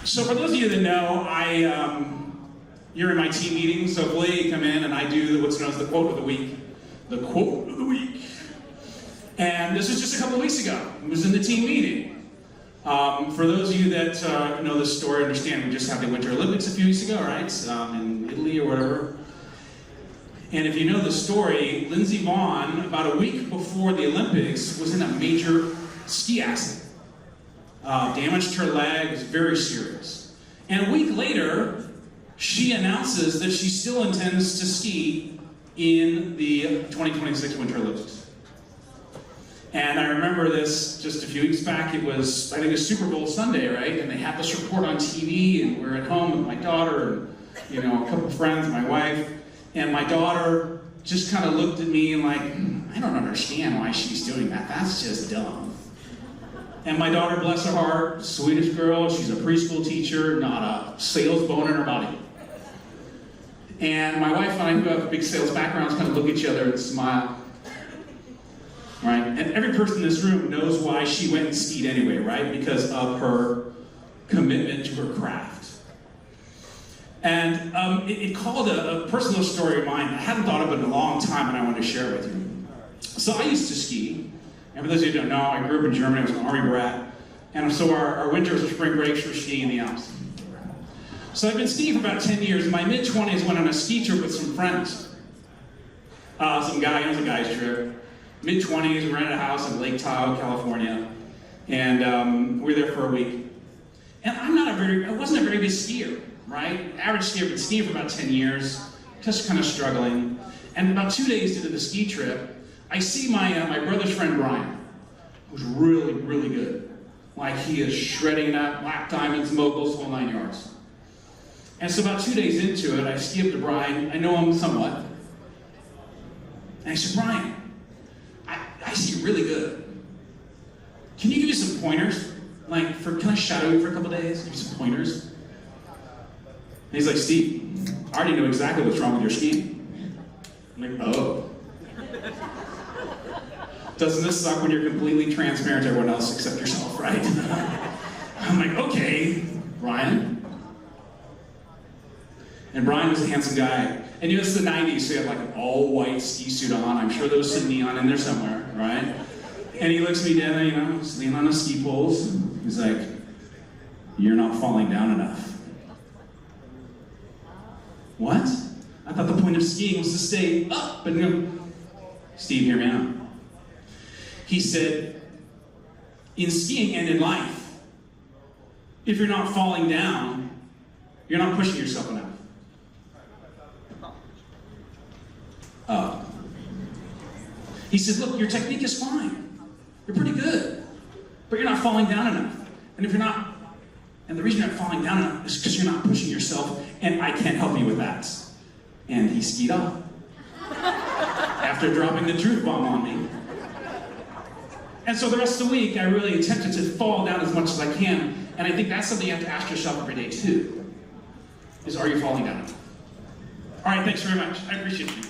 So for those of you that know, you're in my team meetings, so hopefully you come in and I do what's known as the quote of the week. The quote of the week. And this was just a couple of weeks ago. It was in the team meeting. For those of you that know this story, understand we just had the Winter Olympics a few weeks ago, right? In Italy or whatever. And if you know the story, Lindsey Vonn, about a week before the Olympics, was in a major ski accident. Damaged her leg, was very serious. And a week later, she announces that she still intends to ski in the 2026 Winter Olympics. And I remember this just a few weeks back. It was, I think, a Super Bowl Sunday, right? And they had this report on TV, and we're at home with my daughter, and a couple of friends, my wife, and my daughter just kind of looked at me and like, I don't understand why she's doing that. That's just dumb. And my daughter, bless her heart, Swedish girl, she's a preschool teacher, not a sales bone in her body. And my wife and I, who have a big sales background, kind of look at each other and smile. Right? And every person in this room knows why she went and skied anyway, right? Because of her commitment to her craft. And it called a personal story of mine. I hadn't thought of it in a long time, and I wanted to share it with you. So I used to ski. And for those of you who don't know, I grew up in Germany. I was an Army brat. And so our winters or spring breaks were skiing in the Alps. So I've been skiing for about 10 years. In my mid-20s, went on a ski trip with some friends. It was a guy's trip. Mid-20s, we rented a house in Lake Tahoe, California. And we were there for a week. And I wasn't a very good skier, right? Average skier, but skiing for about 10 years. Just kind of struggling. And about 2 days into the ski trip, I see my brother's friend Brian, who's really, really good. Like he is shredding that black diamonds, moguls, whole 9 yards. And so about 2 days into it, I ski up to Brian. I know him somewhat. And I said, Brian, I see you really good. Can you give me some pointers? Can I shadow you for a couple days? Give me some pointers? And he's like, Steve, I already know exactly what's wrong with your skiing. I'm like, oh. Doesn't this suck when you're completely transparent to everyone else except yourself, right? I'm like, okay, Brian. And Brian was a handsome guy. And it's the 90s, so he had like an all-white ski suit on. I'm sure there was some neon in there somewhere, right? And he looks me down, he's leaning on his ski poles. He's like, you're not falling down enough. What? I thought the point of skiing was to stay up and go. Steve, hear me out. He said, in skiing and in life, if you're not falling down, you're not pushing yourself enough. He said, look, your technique is fine. You're pretty good, but you're not falling down enough. And the reason you're not falling down enough is because you're not pushing yourself, and I can't help you with that. And he skied off after dropping the truth bomb on me. And so the rest of the week, I really attempted to fall down as much as I can. And I think that's something you have to ask yourself every day too, is are you falling down? All right, thanks very much. I appreciate you.